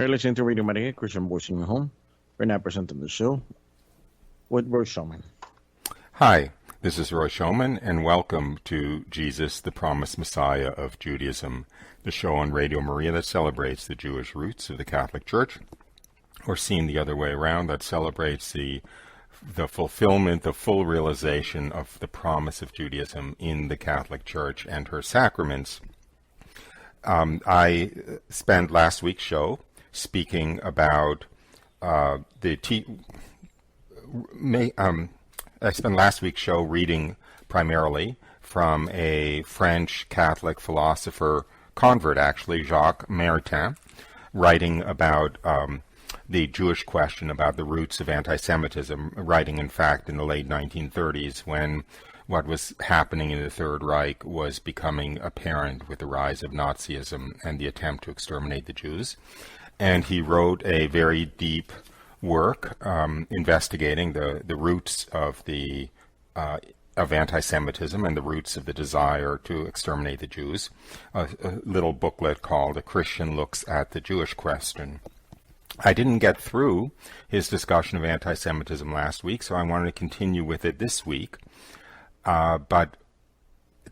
You're listening to Radio Maria, Christian Voice in Your Home. We're now presenting the show with Roy Shulman. Hi, this is Roy Shulman, and welcome to Jesus, the Promised Messiah of Judaism, the show on Radio Maria that celebrates the Jewish roots of the Catholic Church, or seen the other way around, that celebrates the fulfillment, the full realization of the promise of Judaism in the Catholic Church and her sacraments. I spent last week's show speaking about I spent last week's show reading primarily from a French Catholic philosopher, convert actually, Jacques Maritain, writing about the Jewish question, about the roots of anti-Semitism, writing in fact in the late 1930s when what was happening in the Third Reich was becoming apparent with the rise of Nazism and the attempt to exterminate the Jews. And he wrote a very deep work investigating the roots of anti-Semitism and the roots of the desire to exterminate the Jews, a little booklet called A Christian Looks at the Jewish Question. I didn't get through his discussion of anti-Semitism last week, so I wanted to continue with it this week. But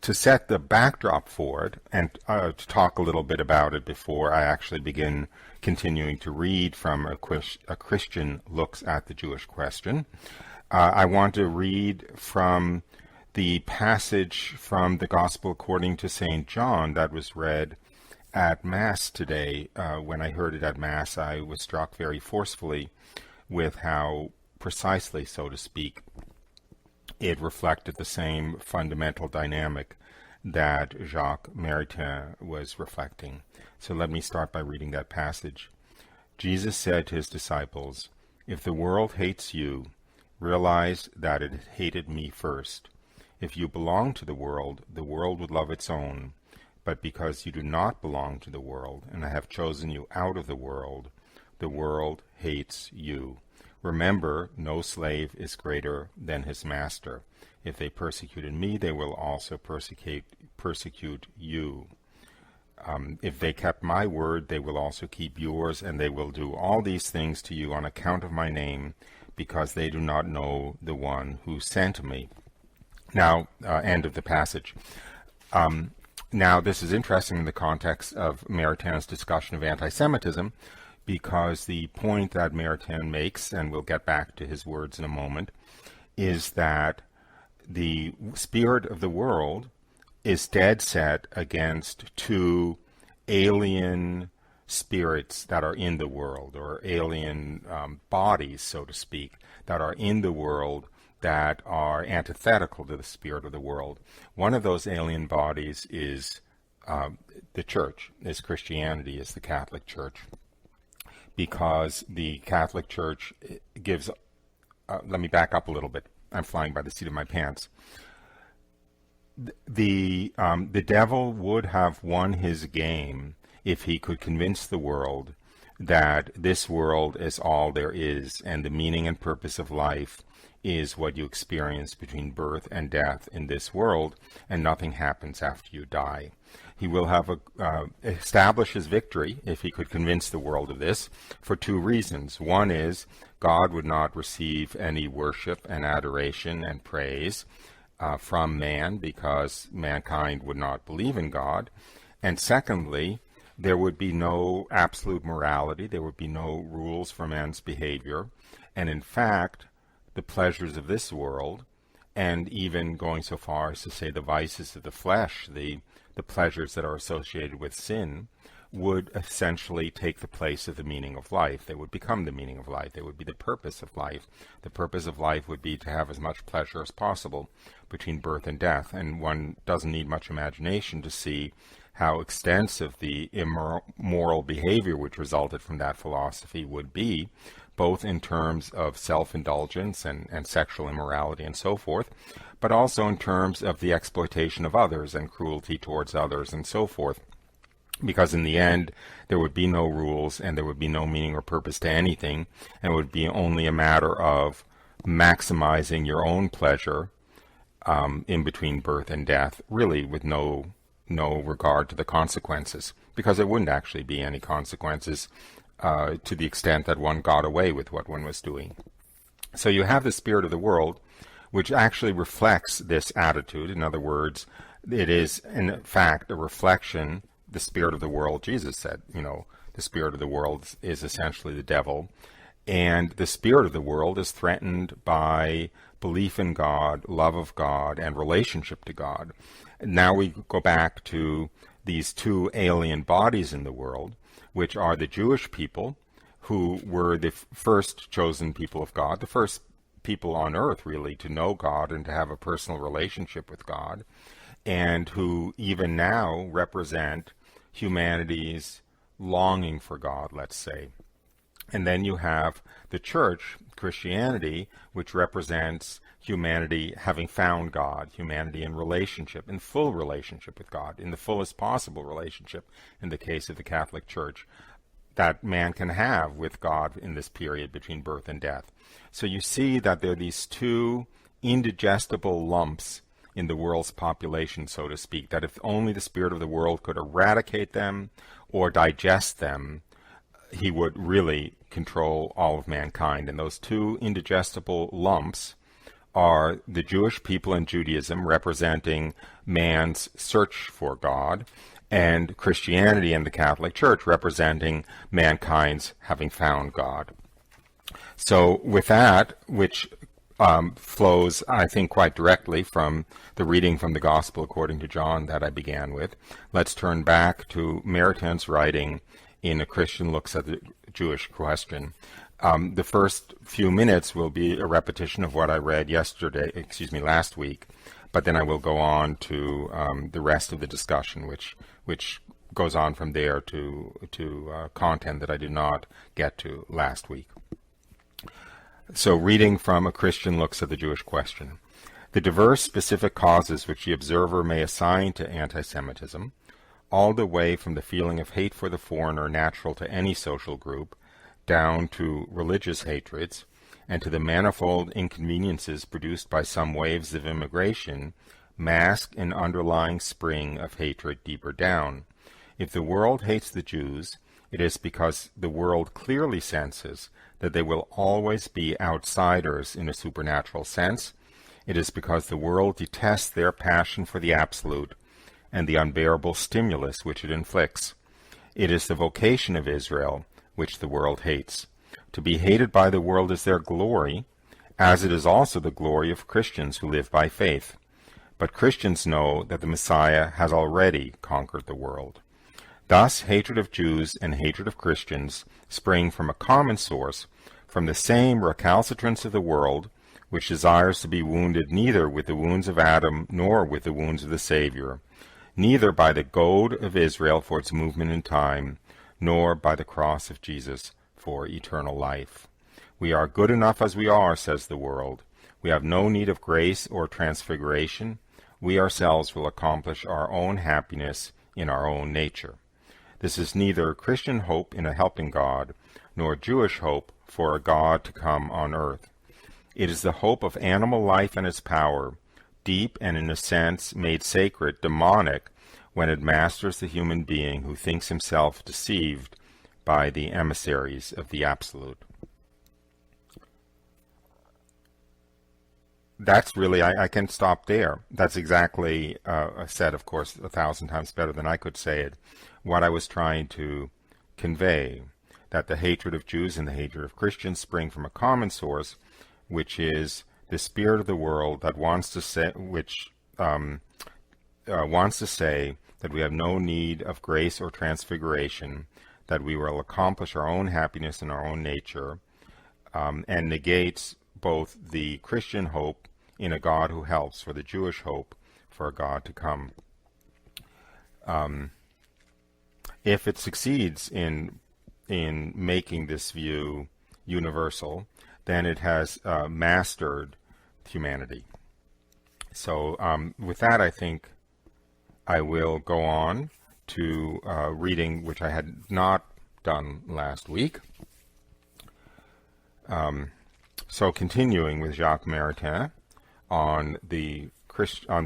to set the backdrop for it and to talk a little bit about it before I actually begin continuing to read from A Christian Looks at the Jewish Question, I want to read from the passage from the Gospel according to St. John that was read at Mass today. When I heard it at Mass, I was struck very forcefully with how precisely, so to speak, it reflected the same fundamental dynamic that Jacques Maritain was reflecting. So let me start by reading that passage. Jesus said to his disciples, "If the world hates you, realize that it hated me first. If you belong to the world would love its own. But because you do not belong to the world, and I have chosen you out of the world hates you. Remember, no slave is greater than his master. If they persecuted me, they will also persecute you. If they kept my word, they will also keep yours, and they will do all these things to you on account of my name, because they do not know the one who sent me." Now, end of the passage. Now, this is interesting in the context of Maritain's discussion of anti-Semitism, because the point that Maritain makes, and we'll get back to his words in a moment, is that the spirit of the world is dead set against two alien spirits that are in the world, or alien bodies, so to speak, that are in the world that are antithetical to the spirit of the world. One of those alien bodies is the church, is Christianity, is the Catholic Church. Because the Catholic Church gives, let me back up a little bit. I'm flying by the seat of my pants. The devil would have won his game if he could convince the world that this world is all there is, and the meaning and purpose of life is what you experience between birth and death in this world, and nothing happens after you die. He will have establish his victory if he could convince the world of this for two reasons. One is God would not receive any worship and adoration and praise from man, because mankind would not believe in God. And secondly, there would be no absolute morality. There would be no rules for man's behavior. And in fact, the pleasures of this world, and even going so far as to say the vices of the flesh, the pleasures that are associated with sin, would essentially take the place of the meaning of life. They would become the meaning of life. They would be the purpose of life. The purpose of life would be to have as much pleasure as possible between birth and death. And one doesn't need much imagination to see how extensive the immoral behavior which resulted from that philosophy would be, both in terms of self-indulgence and sexual immorality and so forth, but also in terms of the exploitation of others and cruelty towards others and so forth. Because in the end, there would be no rules and there would be no meaning or purpose to anything, and it would be only a matter of maximizing your own pleasure in between birth and death, really with no regard to the consequences, because there wouldn't actually be any consequences to the extent that one got away with what one was doing. So you have the spirit of the world, which actually reflects this attitude. In other words, it is in fact a reflection, the spirit of the world. Jesus said, the spirit of the world is essentially the devil. And the spirit of the world is threatened by belief in God, love of God, and relationship to God. Now we go back to these two alien bodies in the world, which are the Jewish people, who were the first chosen people of God, the first people on earth, really, to know God and to have a personal relationship with God, and who even now represent humanity's longing for God, let's say. And then you have the church, Christianity, which represents humanity having found God, humanity in relationship, in full relationship with God, in the fullest possible relationship, in the case of the Catholic Church, that man can have with God in this period between birth and death. So you see that there are these two indigestible lumps in the world's population, so to speak, that if only the spirit of the world could eradicate them or digest them, he would really control all of mankind. And those two indigestible lumps are the Jewish people in Judaism, representing man's search for God, and Christianity and the Catholic Church, representing mankind's having found God. So with that, which flows, I think, quite directly from the reading from the Gospel according to John that I began with, let's turn back to Maritain's writing in A Christian Looks at the Jewish Question. The first few minutes will be a repetition of what I read last week, but then I will go on to the rest of the discussion, which goes on from there to content that I did not get to last week. So, reading from A Christian Looks at the Jewish Question. The diverse specific causes which the observer may assign to anti-Semitism, all the way from the feeling of hate for the foreigner natural to any social group, down to religious hatreds, and to the manifold inconveniences produced by some waves of immigration, mask an underlying spring of hatred deeper down. If the world hates the Jews, it is because the world clearly senses that they will always be outsiders in a supernatural sense. It is because the world detests their passion for the absolute and the unbearable stimulus which it inflicts. It is the vocation of Israel which the world hates. To be hated by the world is their glory, as it is also the glory of Christians who live by faith. But Christians know that the Messiah has already conquered the world. Thus, hatred of Jews and hatred of Christians spring from a common source, from the same recalcitrance of the world, which desires to be wounded neither with the wounds of Adam nor with the wounds of the Savior, neither by the goad of Israel for its movement in time, nor by the cross of Jesus for eternal life. We are good enough as we are, says the world. We have no need of grace or transfiguration. We ourselves will accomplish our own happiness in our own nature. This is neither Christian hope in a helping God, nor Jewish hope for a God to come on earth. It is the hope of animal life and its power, deep and in a sense made sacred, demonic, when it masters the human being who thinks himself deceived by the emissaries of the absolute. That's really, I can stop there. That's exactly said, of course, 1,000 times better than I could say it. What I was trying to convey, that the hatred of Jews and the hatred of Christians spring from a common source, which is the spirit of the world that wants to say, that we have no need of grace or transfiguration, that we will accomplish our own happiness in our own nature, and negates both the Christian hope in a God who helps for the Jewish hope for a God to come. If it succeeds in making this view universal, then it has mastered humanity. So with that, I think I will go on to reading, which I had not done last week. So continuing with Jacques Maritain on the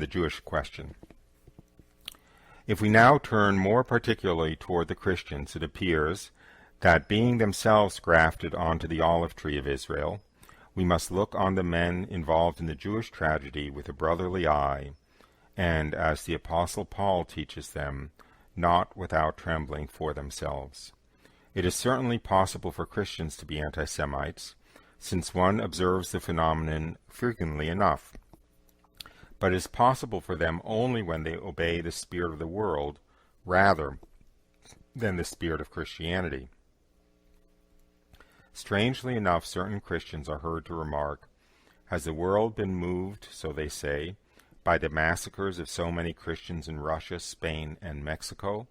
Jewish question. If we now turn more particularly toward the Christians, it appears that being themselves grafted onto the olive tree of Israel, we must look on the men involved in the Jewish tragedy with a brotherly eye, and, as the Apostle Paul teaches them, not without trembling for themselves. It is certainly possible for Christians to be anti-Semites, since one observes the phenomenon frequently enough. But it is possible for them only when they obey the spirit of the world rather than the spirit of Christianity. Strangely enough, certain Christians are heard to remark, "Has the world been moved, so they say, by the massacres of so many Christians in Russia, Spain, and Mexico?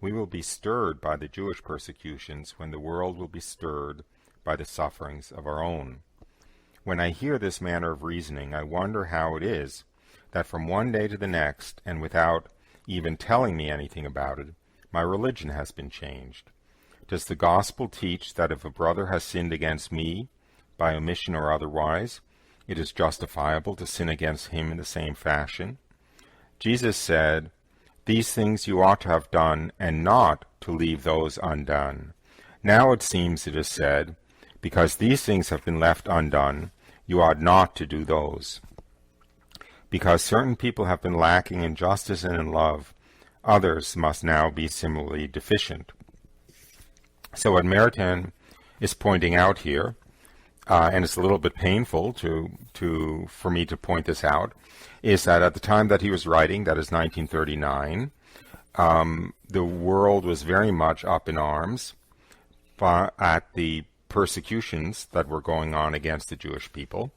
We will be stirred by the Jewish persecutions when the world will be stirred by the sufferings of our own." When I hear this manner of reasoning, I wonder how it is that from one day to the next, and without even telling me anything about it, my religion has been changed. Does the gospel teach that if a brother has sinned against me, by omission or otherwise, it is justifiable to sin against him in the same fashion? Jesus said, "These things you ought to have done, and not to leave those undone." Now it seems it is said, "Because these things have been left undone, you ought not to do those." Because certain people have been lacking in justice and in love, others must now be similarly deficient. So what Maritain is pointing out here, and it's a little bit painful for me to point this out, is that at the time that he was writing, that is 1939, the world was very much up in arms at the persecutions that were going on against the Jewish people.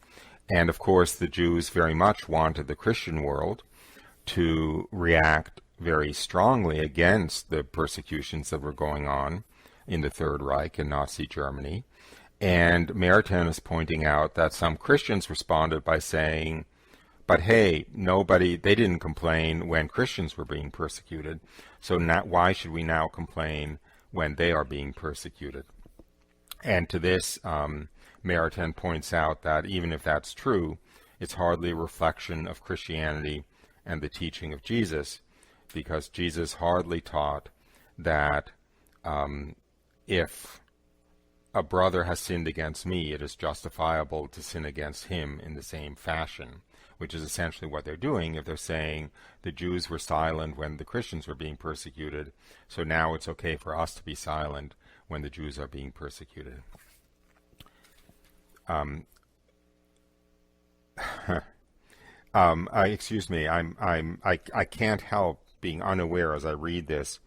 And of course, the Jews very much wanted the Christian world to react very strongly against the persecutions that were going on in the Third Reich in Nazi Germany. And Maritain is pointing out that some Christians responded by saying, but hey, they didn't complain when Christians were being persecuted, so why should we now complain when they are being persecuted? And to this, Maritain points out that even if that's true, it's hardly a reflection of Christianity and the teaching of Jesus, because Jesus hardly taught that if a brother has sinned against me, it is justifiable to sin against him in the same fashion, which is essentially what they're doing if they're saying the Jews were silent when the Christians were being persecuted, so now it's okay for us to be silent when the Jews are being persecuted. Excuse me, I can't help being unaware as I read this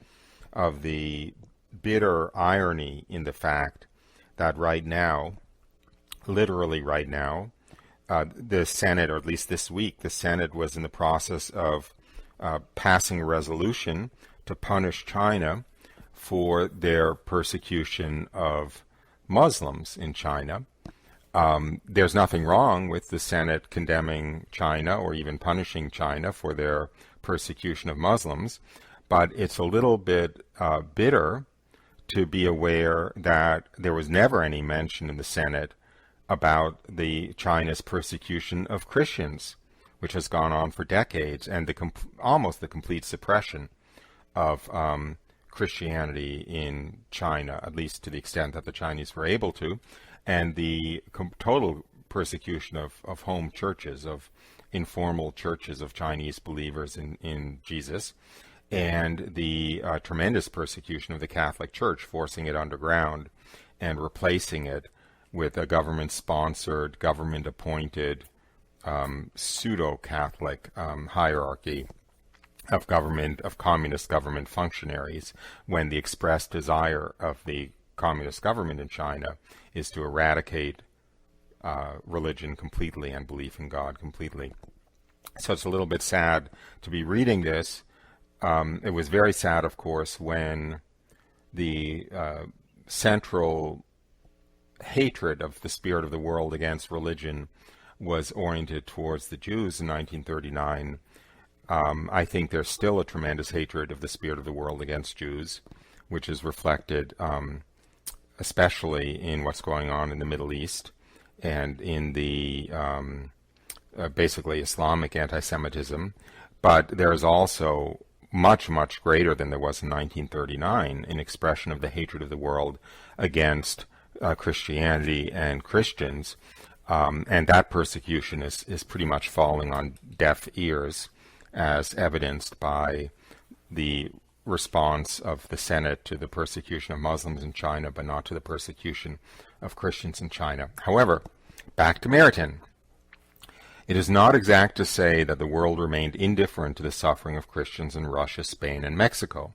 of the bitter irony in the fact that right now, literally right now, the Senate, or at least this week, the Senate was in the process of passing a resolution to punish China for their persecution of Muslims in China. There's nothing wrong with the Senate condemning China or even punishing China for their persecution of Muslims, but it's a little bit bitter to be aware that there was never any mention in the Senate about the China's persecution of Christians, which has gone on for decades, and almost the complete suppression of Christianity in China, at least to the extent that the Chinese were able to, and the total persecution of home churches, of informal churches of Chinese believers in Jesus, and the tremendous persecution of the Catholic Church, forcing it underground and replacing it with a government-sponsored, government-appointed pseudo-Catholic hierarchy of communist government functionaries, when the expressed desire of the communist government in China is to eradicate religion completely and belief in God completely. So it's a little bit sad to be reading this. It was very sad, of course, when the central hatred of the spirit of the world against religion was oriented towards the Jews in 1939. I think there's still a tremendous hatred of the spirit of the world against Jews, which is reflected especially in what's going on in the Middle East and in the basically Islamic anti-Semitism. But there is also much, much greater than there was in 1939, an expression of the hatred of the world against Christianity and Christians. And that persecution is pretty much falling on deaf ears, as evidenced by the response of the Senate to the persecution of Muslims in China, but not to the persecution of Christians in China. However, back to Maritain. It is not exact to say that the world remained indifferent to the suffering of Christians in Russia, Spain, and Mexico.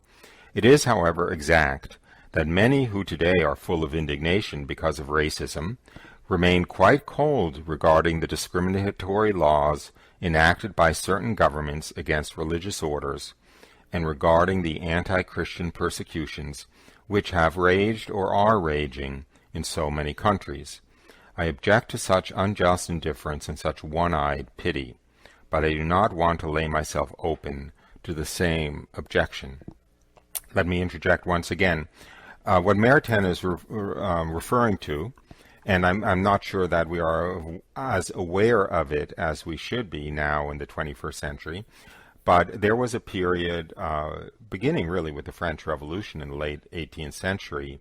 It is, however, exact that many who today are full of indignation because of racism remain quite cold regarding the discriminatory laws enacted by certain governments against religious orders and regarding the anti-Christian persecutions which have raged or are raging in so many countries. I object to such unjust indifference and such one-eyed pity, but I do not want to lay myself open to the same objection. Let me interject once again. What Maritain is referring to, and I'm not sure that we are as aware of it as we should be now in the 21st century, but there was a period beginning really with the French Revolution in the late 18th century,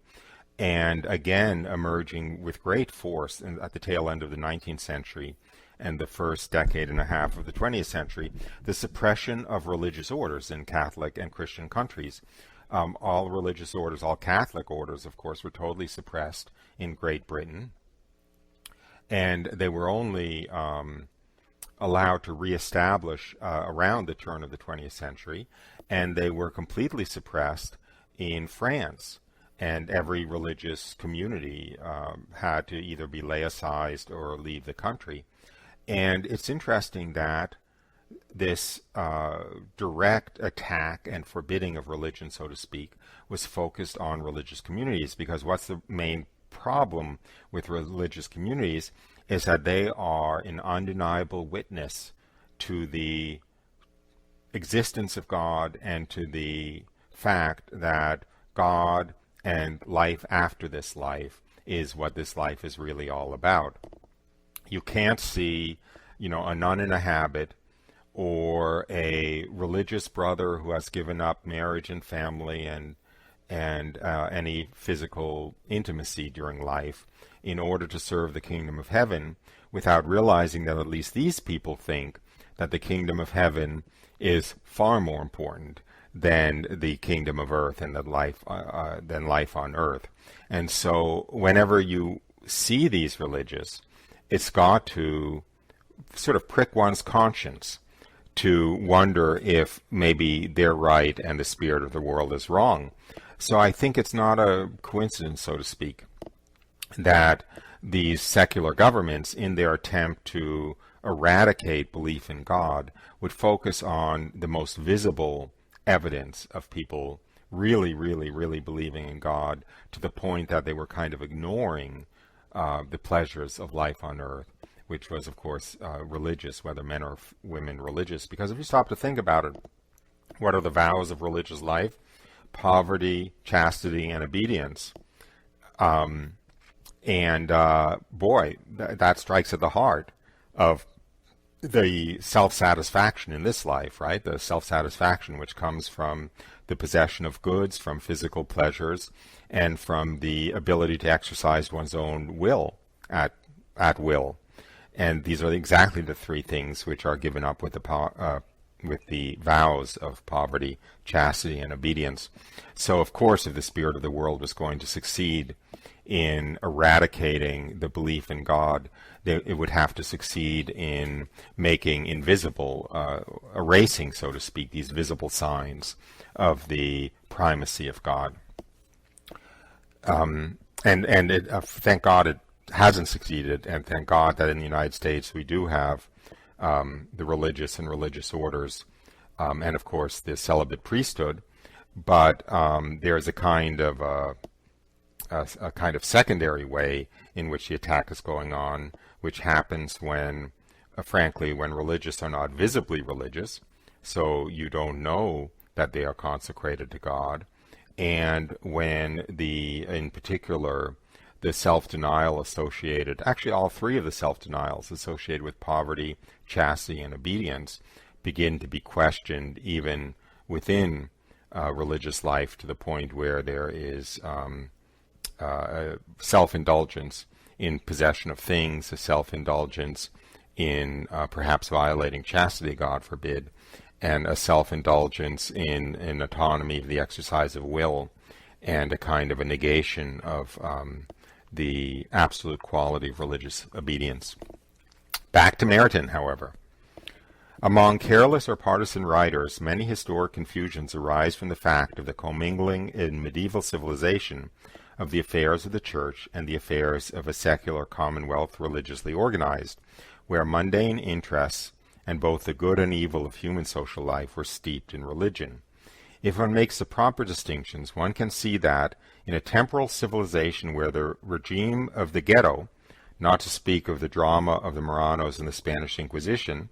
and again emerging with great force at the tail end of the 19th century and the first decade and a half of the 20th century, the suppression of religious orders in Catholic and Christian countries. All religious orders, all Catholic orders, of course, were totally suppressed in Great Britain, and they were only allowed to reestablish around the turn of the 20th century, and they were completely suppressed in France. And every religious community had to either be laicized or leave the country. And it's interesting that this direct attack and forbidding of religion, so to speak, was focused on religious communities, because what's the main problem with religious communities is that they are an undeniable witness to the existence of God and to the fact that God and life after this life is what this life is really all about. You can't see, a nun in a habit or a religious brother who has given up marriage and family and any physical intimacy during life in order to serve the kingdom of heaven without realizing that at least these people think that the kingdom of heaven is far more important than the kingdom of earth and than life on earth. And so whenever you see these religious, it's got to sort of prick one's conscience to wonder if maybe they're right and the spirit of the world is wrong. So I think it's not a coincidence, so to speak, that these secular governments, in their attempt to eradicate belief in God, would focus on the most visible evidence of people really, really, really believing in God, to the point that they were kind of ignoring the pleasures of life on earth, which was, of course, religious, whether men or women religious. Because if you stop to think about it, what are the vows of religious life? Poverty, chastity, and obedience. Boy, that strikes at the heart of the self-satisfaction in this life, right? The self-satisfaction which comes from the possession of goods, from physical pleasures, and from the ability to exercise one's own will at will. And these are exactly the three things which are given up with the vows of poverty, chastity, and obedience. So, of course, if the spirit of the world was going to succeed in eradicating the belief in God, it would have to succeed in making invisible, erasing, so to speak, these visible signs of the primacy of God. Thank God it hasn't succeeded, and thank God that in the United States we do have the religious and religious orders, and of course the celibate priesthood. But there is a kind of secondary way in which the attack is going on, which happens when, frankly, when religious are not visibly religious, so you don't know that they are consecrated to God, and when in particular, the self-denial associated, actually all three of the self-denials associated with poverty, chastity, and obedience begin to be questioned even within religious life to the point where there is self-indulgence in possession of things, a self-indulgence in perhaps violating chastity, God forbid, and a self-indulgence in autonomy of the exercise of will, and a kind of a negation of the absolute quality of religious obedience. Back to Maritain, however. Among careless or partisan writers, many historic confusions arise from the fact of the commingling in medieval civilization of the affairs of the Church and the affairs of a secular commonwealth religiously organized, where mundane interests and both the good and evil of human social life were steeped in religion. If one makes the proper distinctions, one can see that in a temporal civilization where the regime of the ghetto, not to speak of the drama of the Marranos and the Spanish Inquisition,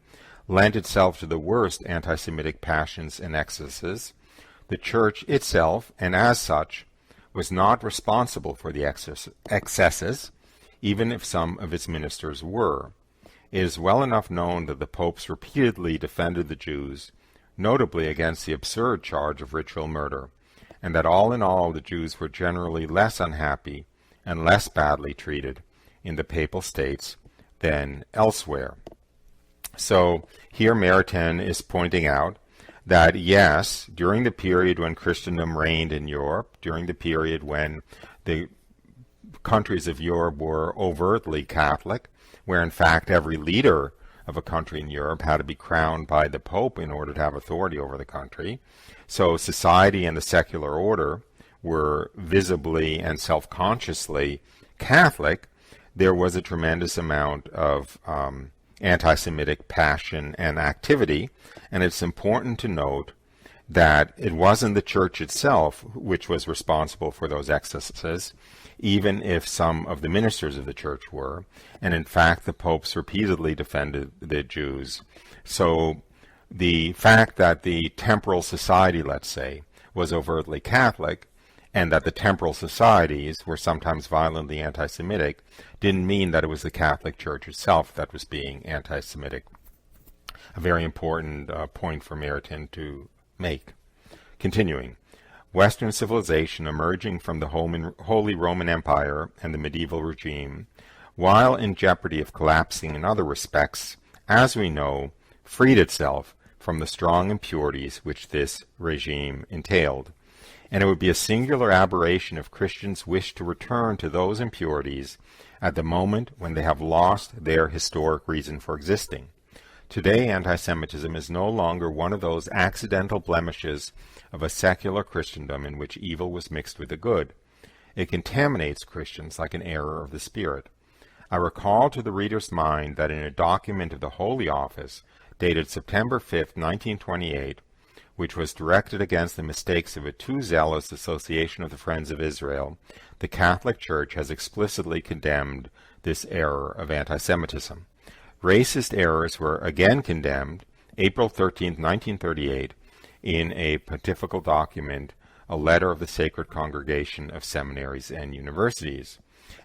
lent itself to the worst anti-Semitic passions and excesses, the Church itself, and as such, was not responsible for the excesses, even if some of its ministers were. It is well enough known that the popes repeatedly defended the Jews, notably against the absurd charge of ritual murder, and that all in all the Jews were generally less unhappy and less badly treated in the Papal States than elsewhere. So here Maritain is pointing out that yes, during the period when Christendom reigned in Europe, during the period when the countries of Europe were overtly Catholic, where in fact every leader of a country in Europe had to be crowned by the Pope in order to have authority over the country, so society and the secular order were visibly and self-consciously Catholic, there was a tremendous amount of anti-Semitic passion and activity, and it's important to note that it wasn't the Church itself which was responsible for those excesses, even if some of the ministers of the Church were, and in fact the popes repeatedly defended the Jews. So the fact that the temporal society, let's say, was overtly Catholic, and that the temporal societies were sometimes violently anti-Semitic, didn't mean that it was the Catholic Church itself that was being anti-Semitic. A very important point for Maritain to make. Continuing, Western civilization emerging from the Holy Roman Empire and the medieval regime, while in jeopardy of collapsing in other respects, as we know, freed itself from the strong impurities which this regime entailed. And it would be a singular aberration if Christians wish to return to those impurities at the moment when they have lost their historic reason for existing. Today, anti-Semitism is no longer one of those accidental blemishes of a secular Christendom in which evil was mixed with the good. It contaminates Christians like an error of the Spirit. I recall to the reader's mind that in a document of the Holy Office, dated September 5, 1928, which was directed against the mistakes of a too zealous association of the Friends of Israel, the Catholic Church has explicitly condemned this error of anti-Semitism. Racist errors were again condemned April 13, 1938, in a pontifical document, a letter of the Sacred Congregation of Seminaries and Universities.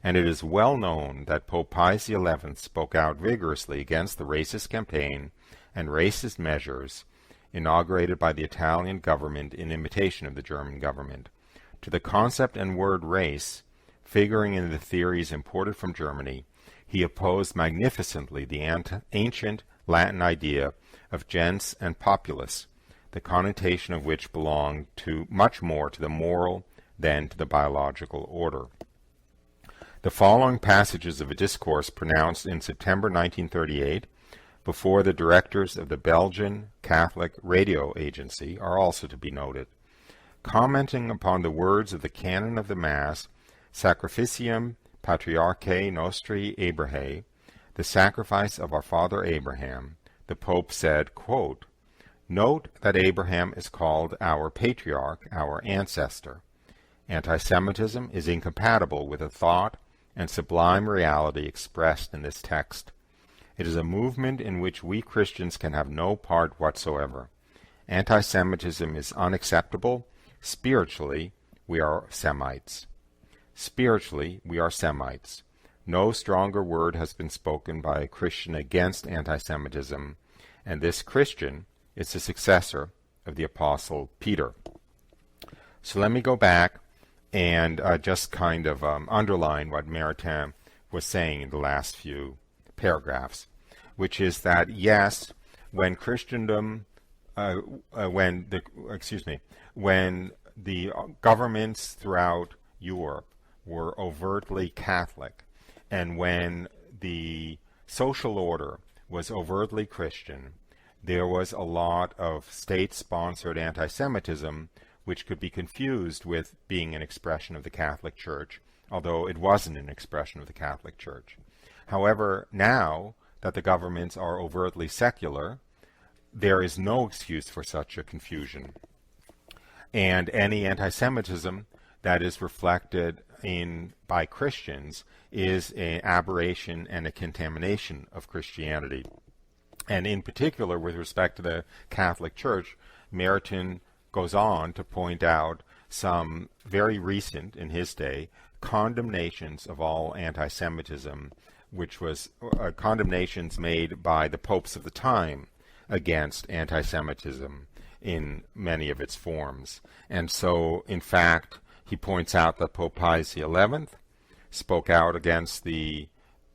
And it is well known that Pope Pius XI spoke out vigorously against the racist campaign and racist measures inaugurated by the Italian government in imitation of the German government. To the concept and word race, figuring in the theories imported from Germany, he opposed magnificently the ancient Latin idea of gens and populus, the connotation of which belonged to much more to the moral than to the biological order. The following passages of a discourse pronounced in September 1938 before the directors of the Belgian Catholic Radio Agency are also to be noted. Commenting upon the words of the canon of the Mass, Sacrificium Patriarchae Nostri Abrahae, the sacrifice of our father Abraham, the Pope said, quote, "Note that Abraham is called our patriarch, our ancestor. Anti-Semitism is incompatible with the thought and sublime reality expressed in this text. It is a movement in which we Christians can have no part whatsoever. Anti-Semitism is unacceptable. Spiritually, we are Semites. Spiritually, we are Semites. No stronger word has been spoken by a Christian against anti-Semitism, and this Christian is the successor of the Apostle Peter. So let me go back and just kind of underline what Maritain was saying in the last few paragraphs, which is that yes, when Christendom, when the governments throughout Europe were overtly Catholic, and when the social order was overtly Christian, there was a lot of state-sponsored anti-Semitism, which could be confused with being an expression of the Catholic Church, although it wasn't an expression of the Catholic Church. However, now that the governments are overtly secular, there is no excuse for such a confusion. And any anti-Semitism that is reflected by Christians is an aberration and a contamination of Christianity. And in particular, with respect to the Catholic Church, Maritain goes on to point out some very recent, in his day, condemnations of all anti-Semitism, which was condemnations made by the popes of the time against anti-Semitism in many of its forms. And so, in fact, he points out that Pope Pius XI spoke out against the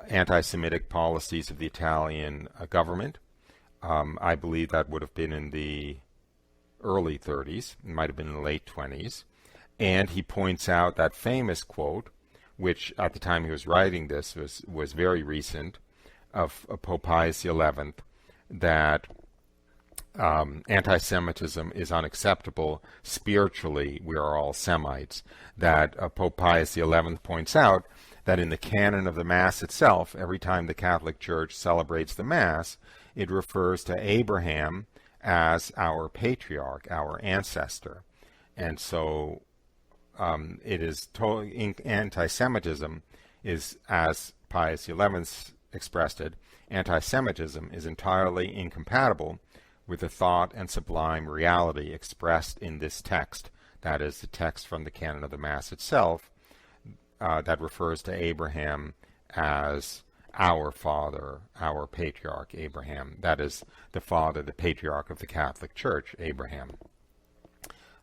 anti-Semitic policies of the Italian government. I believe that would have been in the early 30s, it might have been in the late 20s. And he points out that famous quote, which at the time he was writing this was very recent, of Pope Pius XI, that anti-Semitism is unacceptable. Spiritually, we are all Semites. That Pope Pius XI points out that in the canon of the Mass itself, every time the Catholic Church celebrates the Mass, it refers to Abraham as our patriarch, our ancestor. And so it is anti-Semitism is, as Pius XI expressed it, anti-Semitism is entirely incompatible with the thought and sublime reality expressed in this text, that is, the text from the canon of the Mass itself, that refers to Abraham as our father, our patriarch Abraham. That is, the father, the patriarch of the Catholic Church, Abraham.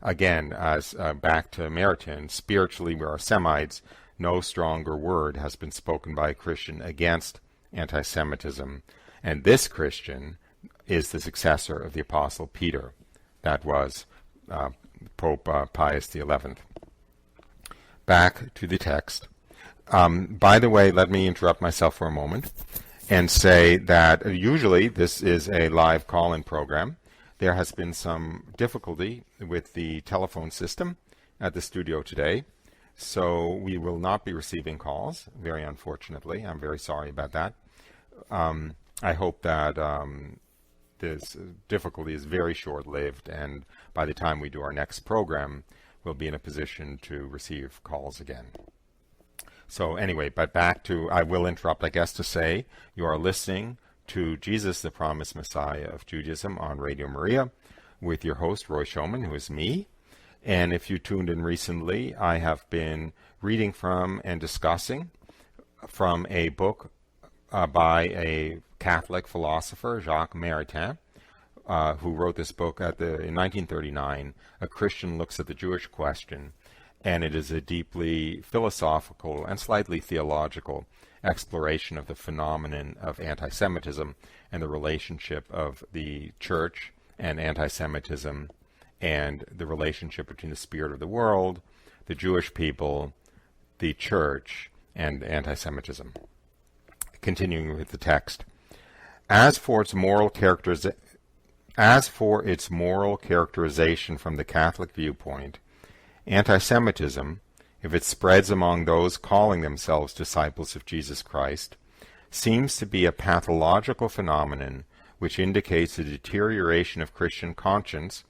Again, as back to Maritain, spiritually we are Semites. No stronger word has been spoken by a Christian against anti-Semitism. And this Christian is the successor of the Apostle Peter. That was Pope Pius XI. Back to the text. By the way, let me interrupt myself for a moment and say that usually this is a live call-in program. There has been some difficulty with the telephone system at the studio today, so we will not be receiving calls, very unfortunately. I'm very sorry about that. I hope that this difficulty is very short-lived, and by the time we do our next program, we'll be in a position to receive calls again. So anyway, but back to, I will interrupt, I guess, to say you are listening to Jesus, the Promised Messiah of Judaism on Radio Maria with your host, Roy Schoeman, who is me. And if you tuned in recently, I have been reading from and discussing from a book by a Catholic philosopher, Jacques Maritain, who wrote this book in 1939, A Christian Looks at the Jewish Question. And it is a deeply philosophical and slightly theological exploration of the phenomenon of anti-Semitism and the relationship of the church and anti-Semitism and the relationship between the spirit of the world, the Jewish people, the church, and anti-Semitism. Continuing with the text. As for its moral characterization from the Catholic viewpoint, anti-Semitism, if it spreads among those calling themselves disciples of Jesus Christ, seems to be a pathological phenomenon which indicates a deterioration of Christian conscience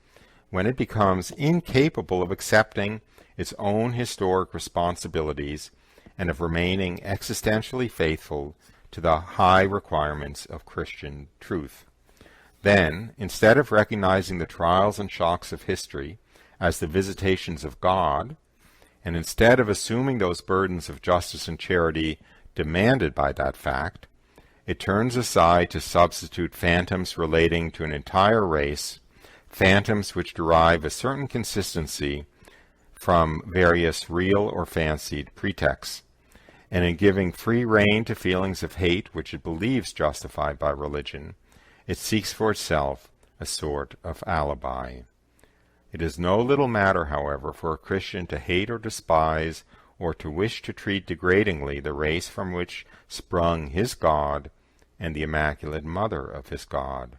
when it becomes incapable of accepting its own historic responsibilities and of remaining existentially faithful to the high requirements of Christian truth. Then, instead of recognizing the trials and shocks of history as the visitations of God, and instead of assuming those burdens of justice and charity demanded by that fact, it turns aside to substitute phantoms relating to an entire race phantoms which derive a certain consistency from various real or fancied pretexts, and in giving free rein to feelings of hate which it believes justified by religion, it seeks for itself a sort of alibi. It is no little matter, however, for a Christian to hate or despise or to wish to treat degradingly the race from which sprung his God and the Immaculate Mother of his God.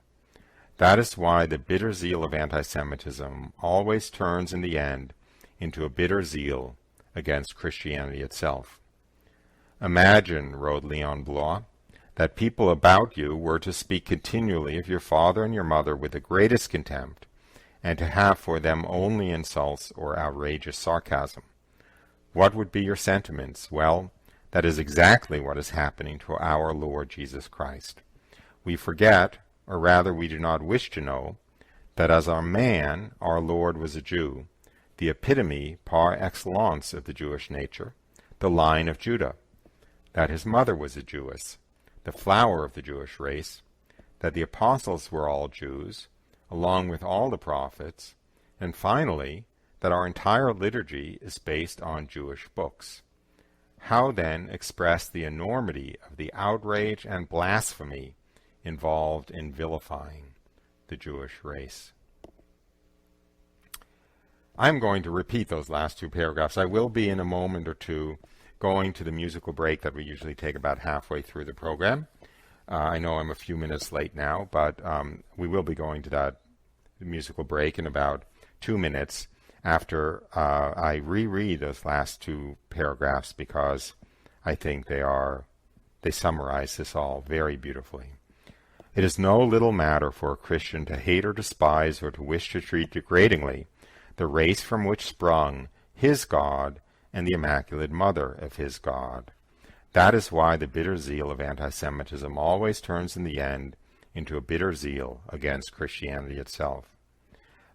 That is why the bitter zeal of anti-Semitism always turns in the end into a bitter zeal against Christianity itself. Imagine, wrote Leon Blois, that people about you were to speak continually of your father and your mother with the greatest contempt, and to have for them only insults or outrageous sarcasm. What would be your sentiments? Well, that is exactly what is happening to our Lord Jesus Christ. We forget, or rather we do not wish to know, that as a man our Lord was a Jew, the epitome par excellence of the Jewish nature, the Lion of Judah, that his mother was a Jewess, the flower of the Jewish race, that the apostles were all Jews, along with all the prophets, and finally, that our entire liturgy is based on Jewish books. How then express the enormity of the outrage and blasphemy involved in vilifying the Jewish race? I'm going to repeat those last two paragraphs. I will be in a moment or two going to the musical break that we usually take about halfway through the program. I know I'm a few minutes late now, but we will be going to that musical break in about 2 minutes after I reread those last two paragraphs, because I think they summarize this all very beautifully. It is no little matter for a Christian to hate or despise or to wish to treat degradingly the race from which sprung his God and the Immaculate Mother of his God. That is why the bitter zeal of anti-Semitism always turns in the end into a bitter zeal against Christianity itself.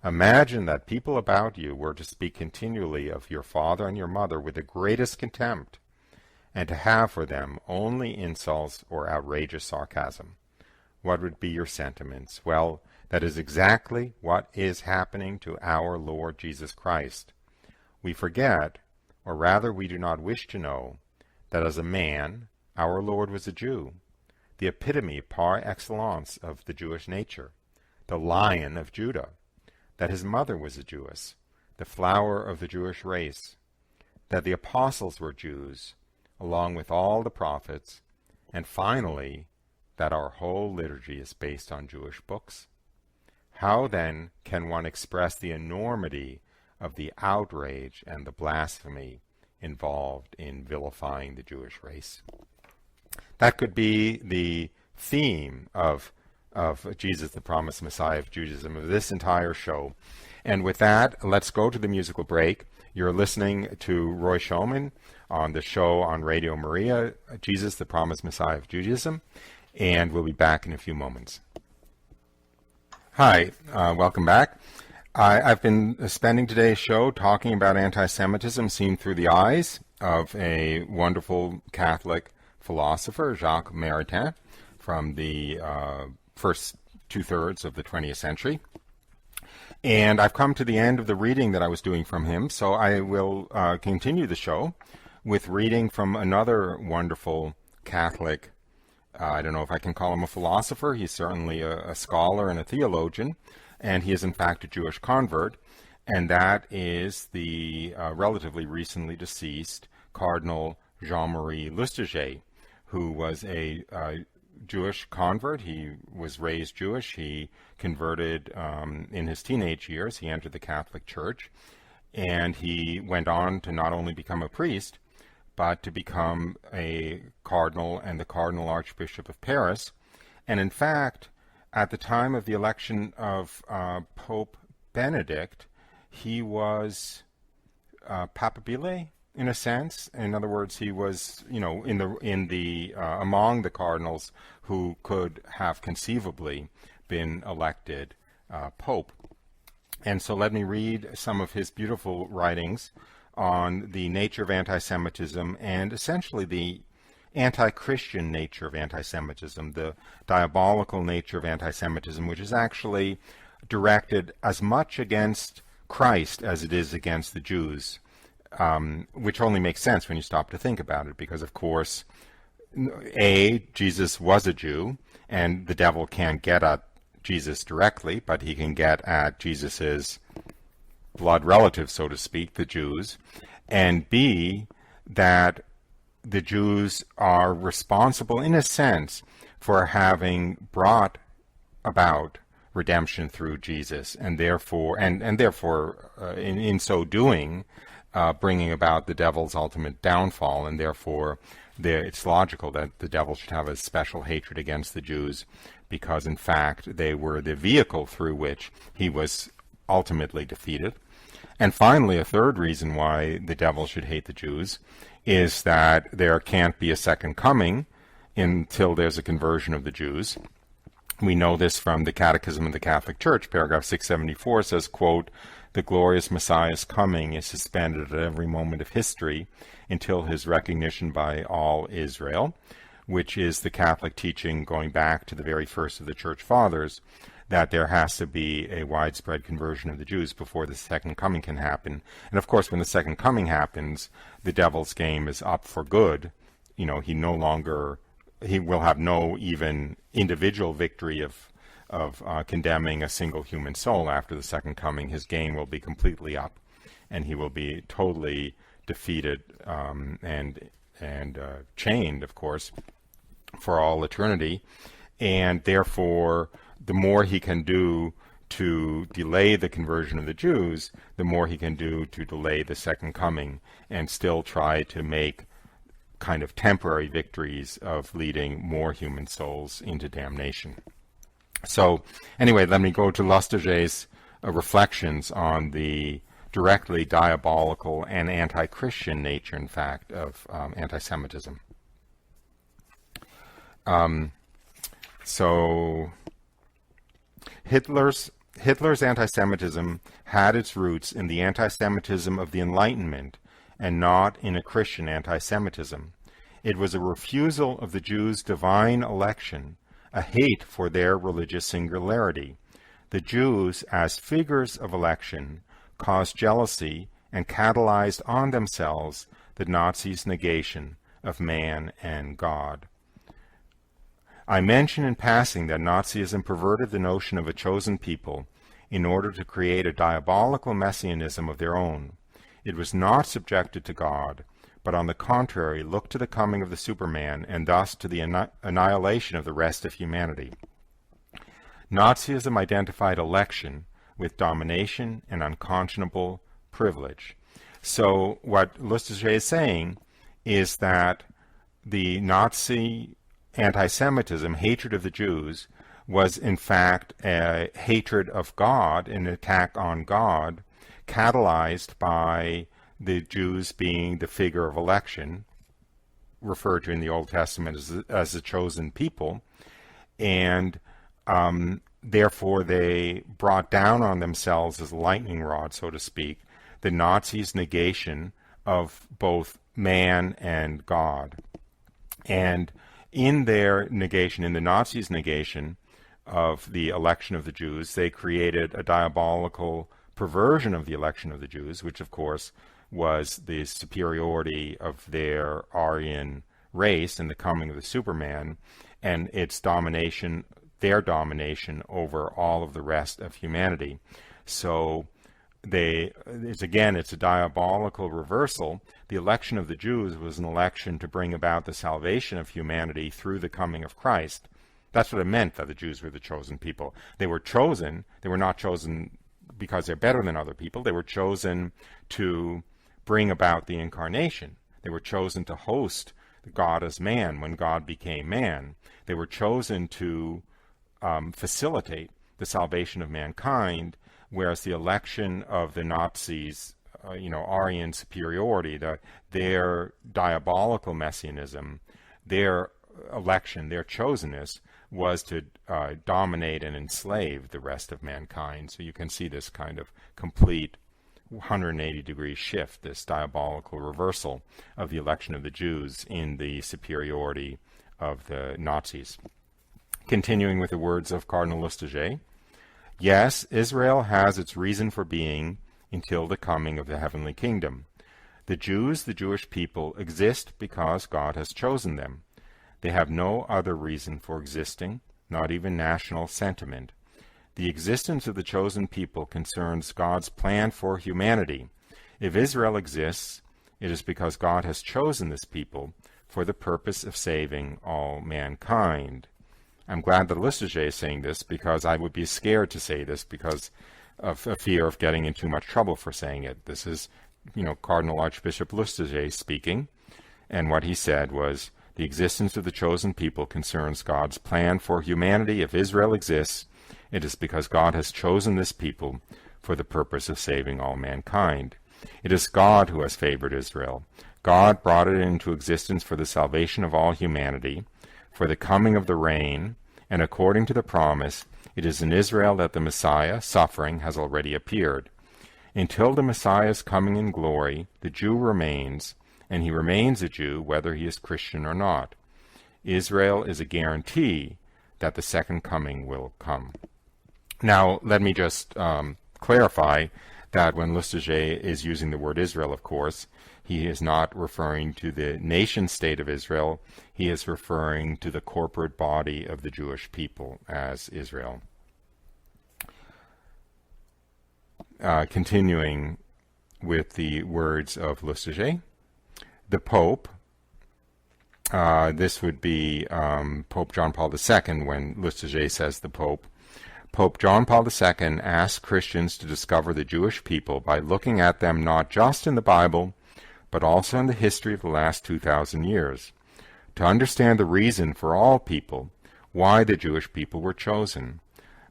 Imagine that people about you were to speak continually of your father and your mother with the greatest contempt, and to have for them only insults or outrageous sarcasm. What would be your sentiments? Well, that is exactly what is happening to our Lord Jesus Christ. We forget, or rather we do not wish to know, that as a man, our Lord was a Jew, the epitome par excellence of the Jewish nature, the Lion of Judah, that his mother was a Jewess, the flower of the Jewish race, that the apostles were Jews, along with all the prophets, and finally, that our whole liturgy is based on Jewish books. How then can one express the enormity of the outrage and the blasphemy involved in vilifying the Jewish race? That could be the theme of Jesus, the promised Messiah of Judaism, of this entire show. And with that, let's go to the musical break. You're listening to Roy Schoeman on the show on Radio Maria, Jesus, the promised Messiah of Judaism, and we'll be back in a few moments. Hi, welcome back. I've been spending today's show talking about anti-Semitism seen through the eyes of a wonderful Catholic philosopher, Jacques Maritain, from the first two-thirds of the 20th century. And I've come to the end of the reading that I was doing from him, so I will continue the show with reading from another wonderful Catholic, I don't know if I can call him a philosopher. He's certainly a scholar and a theologian, and he is in fact a Jewish convert, and that is the relatively recently deceased Cardinal Jean-Marie Lustiger, who was a Jewish convert. He was raised Jewish. He converted in his teenage years. He entered the Catholic Church, and he went on to not only become a priest, but to become a cardinal and the Cardinal Archbishop of Paris. And in fact, at the time of the election of Pope Benedict, he was papabile in a sense. In other words, he was, in the among the cardinals who could have conceivably been elected pope. And so let me read some of his beautiful writings on the nature of anti-Semitism and essentially the anti-Christian nature of anti-Semitism, the diabolical nature of anti-Semitism, which is actually directed as much against Christ as it is against the Jews, which only makes sense when you stop to think about it, because, of course, Jesus was a Jew, and the devil can't get at Jesus directly, but he can get at Jesus's blood relatives, so to speak, the Jews, and B, that the Jews are responsible, in a sense, for having brought about redemption through Jesus, and therefore, in so doing, bringing about the devil's ultimate downfall, and therefore it's logical that the devil should have a special hatred against the Jews, because in fact they were the vehicle through which he was ultimately defeated. And finally, a third reason why the devil should hate the Jews is that there can't be a second coming until there's a conversion of the Jews. We know this from the Catechism of the Catholic Church. Paragraph 674 says, quote, "The glorious Messiah's coming is suspended at every moment of history until his recognition by all Israel," which is the Catholic teaching going back to the very first of the Church Fathers, that there has to be a widespread conversion of the Jews before the second coming can happen. And of course, when the second coming happens, the devil's game is up for good. He will have no even individual victory of condemning a single human soul after the second coming. His game will be completely up, and he will be totally defeated and chained, of course, for all eternity. And therefore, the more he can do to delay the conversion of the Jews, the more he can do to delay the second coming, and still try to make kind of temporary victories of leading more human souls into damnation. So anyway, let me go to Lustiger's reflections on the directly diabolical and anti-Christian nature, in fact, of anti-Semitism. So Hitler's anti-Semitism had its roots in the anti-Semitism of the Enlightenment and not in a Christian anti-Semitism. It was a refusal of the Jews' divine election, a hate for their religious singularity. The Jews, as figures of election, caused jealousy and catalyzed on themselves the Nazis' negation of man and God. I mention in passing that Nazism perverted the notion of a chosen people in order to create a diabolical messianism of their own. It was not subjected to God, but on the contrary looked to the coming of the Superman and thus to the annihilation of the rest of humanity. Nazism identified election with domination and unconscionable privilege. So what Lustiger is saying is that the Nazi anti-Semitism, hatred of the Jews, was in fact a hatred of God, an attack on God, catalyzed by the Jews being the figure of election, referred to in the Old Testament as the chosen people, and therefore they brought down on themselves as a lightning rod, so to speak, the Nazis' negation of both man and God. And in their negation, in the Nazis' negation of the election of the Jews, they created a diabolical perversion of the election of the Jews, which of course was the superiority of their Aryan race and the coming of the Superman, and its domination, their domination over all of the rest of humanity. So it's a diabolical reversal. The election of the Jews was an election to bring about the salvation of humanity through the coming of Christ. That's what it meant, that the Jews were the chosen people. They were chosen. They were not chosen because they're better than other people. They were chosen to bring about the incarnation. They were chosen to host God as man when God became man. They were chosen to facilitate the salvation of mankind, whereas the election of the Nazis, Aryan superiority, their diabolical messianism, their election, their chosenness, was to dominate and enslave the rest of mankind. So you can see this kind of complete 180-degree shift, this diabolical reversal of the election of the Jews in the superiority of the Nazis. Continuing with the words of Cardinal Lustiger, Yes, Israel has its reason for being until the coming of the heavenly kingdom. The Jews, the Jewish people, exist because God has chosen them. They have no other reason for existing, not even national sentiment. The existence of the chosen people concerns God's plan for humanity. If Israel exists, it is because God has chosen this people for the purpose of saving all mankind. I'm glad that Lustiger is saying this, because I would be scared to say this because of a fear of getting in too much trouble for saying it. This is, Cardinal Archbishop Lustiger speaking, and what he said was, the existence of the chosen people concerns God's plan for humanity. If Israel exists, it is because God has chosen this people for the purpose of saving all mankind. It is God who has favored Israel. God brought it into existence for the salvation of all humanity, for the coming of the reign, and according to the promise, it is in Israel that the Messiah, suffering, has already appeared. Until the Messiah's coming in glory, the Jew remains, and he remains a Jew whether he is Christian or not. Israel is a guarantee that the second coming will come. Now, let me just clarify that when Lustiger is using the word Israel, of course, he is not referring to the nation-state of Israel. He is referring to the corporate body of the Jewish people as Israel. Continuing with the words of Lustiger, the Pope, this would be Pope John Paul II when Lustiger says the Pope. Pope John Paul II asked Christians to discover the Jewish people by looking at them not just in the Bible, but also in the history of the last 2,000 years, to understand the reason for all people, why the Jewish people were chosen.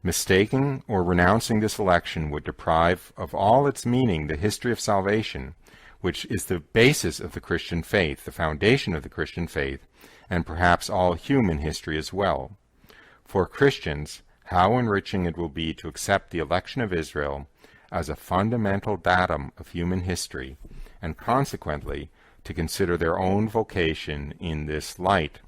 Mistaking or renouncing this election would deprive of all its meaning the history of salvation, which is the basis of the Christian faith, the foundation of the Christian faith, and perhaps all human history as well. For Christians, how enriching it will be to accept the election of Israel as a fundamental datum of human history, and consequently to consider their own vocation in this light.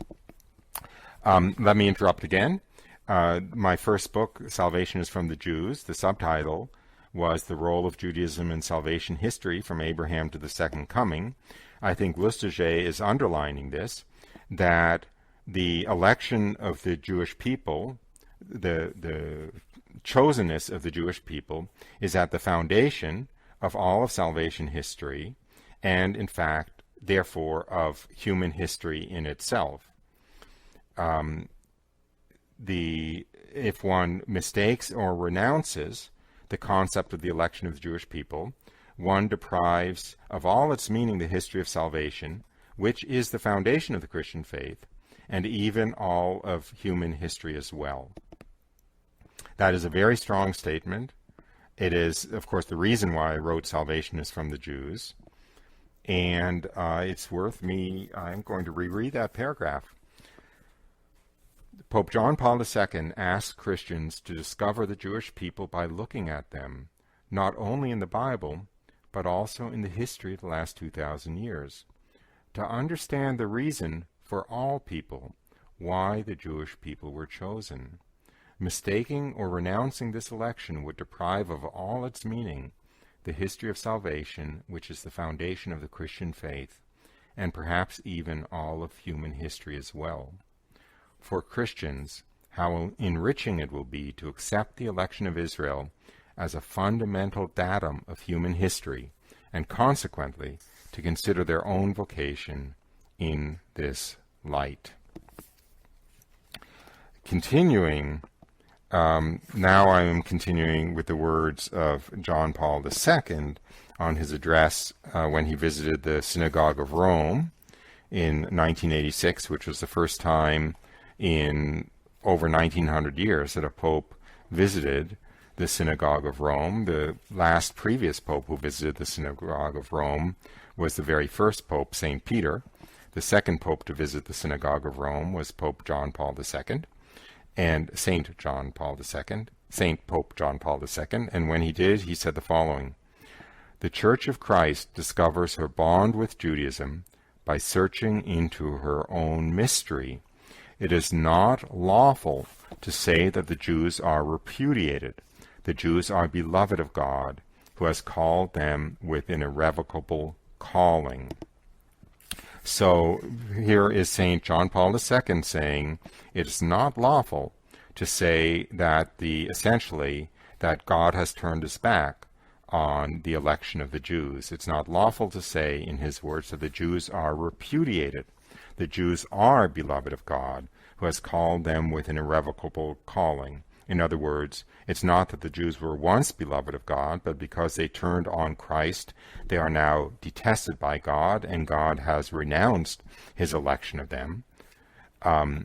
Let me interrupt again. My first book, Salvation is from the Jews, the subtitle was The Role of Judaism in Salvation History from Abraham to the Second Coming. I think Lustiger is underlining this, that the election of the Jewish people, the chosenness of the Jewish people, is at the foundation of all of salvation history, and in fact, therefore, of human history in itself. If one mistakes or renounces the concept of the election of the Jewish people, one deprives of all its meaning the history of salvation, which is the foundation of the Christian faith, and even all of human history as well. That is a very strong statement. It is, of course, the reason why I wrote Salvation is from the Jews. And it's worth me, I'm going to reread that paragraph. Pope John Paul II asked Christians to discover the Jewish people by looking at them, not only in the Bible, but also in the history of the last 2,000 years, to understand the reason for all people, why the Jewish people were chosen. Mistaking or renouncing this election would deprive of all its meaning the history of salvation, which is the foundation of the Christian faith, and perhaps even all of human history as well. For Christians, how enriching it will be to accept the election of Israel as a fundamental datum of human history, and consequently to consider their own vocation in this light. Continuing, now I am continuing with the words of John Paul II on his address when he visited the Synagogue of Rome in 1986, which was the first time in over 1900 years that a pope visited the Synagogue of Rome. The last previous pope who visited the Synagogue of Rome was the very first pope, St. Peter. The second pope to visit the Synagogue of Rome was Pope John Paul II, and St. Pope John Paul II. And when he did, he said the following: "The Church of Christ discovers her bond with Judaism by searching into her own mystery. It is not lawful to say that the Jews are repudiated, The Jews are beloved of God, who has called them with an irrevocable calling. So here is St. John Paul II saying it is not lawful to say that essentially that God has turned his back on the election of the Jews. It's not lawful to say, in his words, that the Jews are repudiated. The Jews are beloved of God, who has called them with an irrevocable calling. In other words, it's not that the Jews were once beloved of God, but because they turned on Christ, they are now detested by God, and God has renounced his election of them,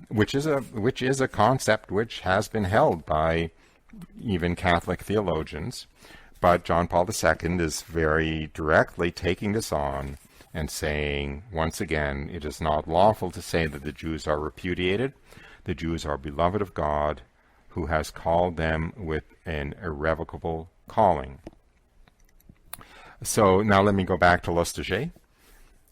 which is a concept which has been held by even Catholic theologians. But John Paul II is very directly taking this on and saying, once again, it is not lawful to say that the Jews are repudiated. The Jews are beloved of God, who has called them with an irrevocable calling. So now let me go back to Lustiger,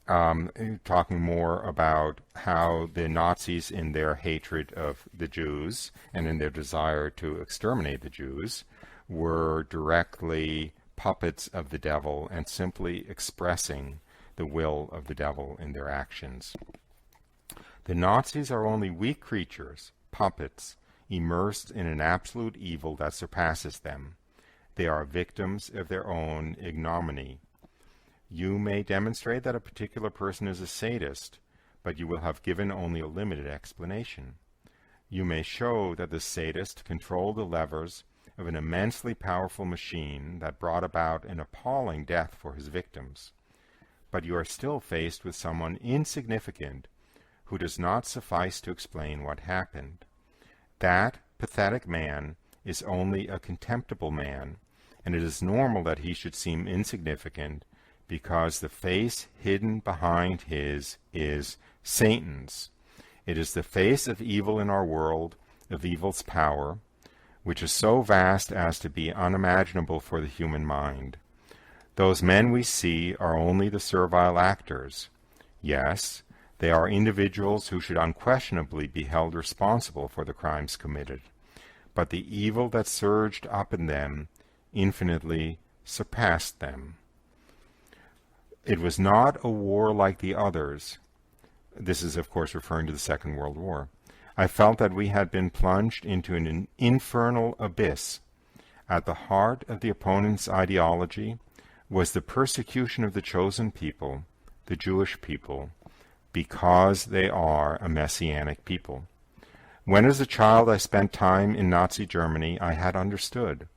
talking more about how the Nazis, in their hatred of the Jews and in their desire to exterminate the Jews, were directly puppets of the devil and simply expressing the will of the devil in their actions. The Nazis are only weak creatures, puppets, immersed in an absolute evil that surpasses them. They are victims of their own ignominy. You may demonstrate that a particular person is a sadist, but you will have given only a limited explanation. You may show that the sadist controlled the levers of an immensely powerful machine that brought about an appalling death for his victims. But you are still faced with someone insignificant who does not suffice to explain what happened. That pathetic man is only a contemptible man, and it is normal that he should seem insignificant because the face hidden behind his is Satan's. It is the face of evil in our world, of evil's power, which is so vast as to be unimaginable for the human mind. Those men we see are only the servile actors. Yes, they are individuals who should unquestionably be held responsible for the crimes committed, but the evil that surged up in them infinitely surpassed them. It was not a war like the others. This is, of course, referring to the Second World War. I felt that we had been plunged into an infernal abyss. At the heart of the opponent's ideology was the persecution of the chosen people, the Jewish people, because they are a messianic people. When as a child I spent time in Nazi Germany, I had understood.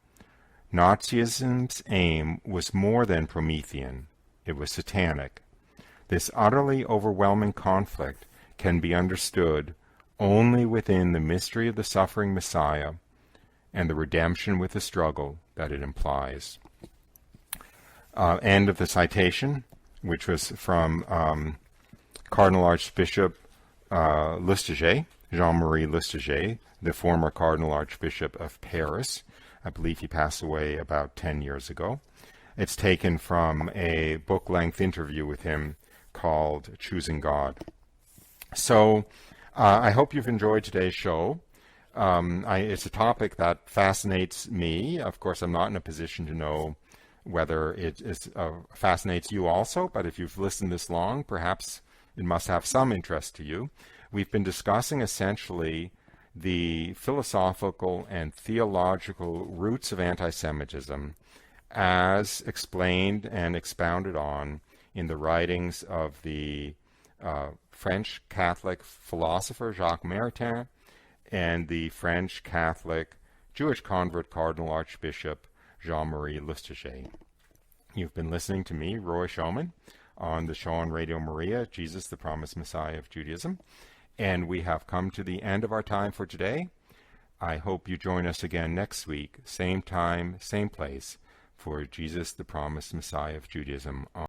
Nazism's aim was more than Promethean. It was satanic. This utterly overwhelming conflict can be understood only within the mystery of the suffering Messiah and the redemption with the struggle that it implies. End of the citation, which was from Cardinal Archbishop Lustiger, Jean-Marie Lustiger, the former Cardinal Archbishop of Paris. I believe he passed away about 10 years ago. It's taken from a book-length interview with him called Choosing God. So I hope you've enjoyed today's show. It's a topic that fascinates me. Of course, I'm not in a position to know whether it fascinates you also, but if you've listened this long, perhaps it must have some interest to you. We've been discussing essentially the philosophical and theological roots of anti-Semitism as explained and expounded on in the writings of the French Catholic philosopher Jacques Maritain and the French Catholic Jewish convert Cardinal Archbishop Jean-Marie Lustiger. You've been listening to me, Roy Showman, on the show on Radio Maria, Jesus, the Promised Messiah of Judaism. And we have come to the end of our time for today. I hope you join us again next week, same time, same place, for Jesus, the Promised Messiah of Judaism on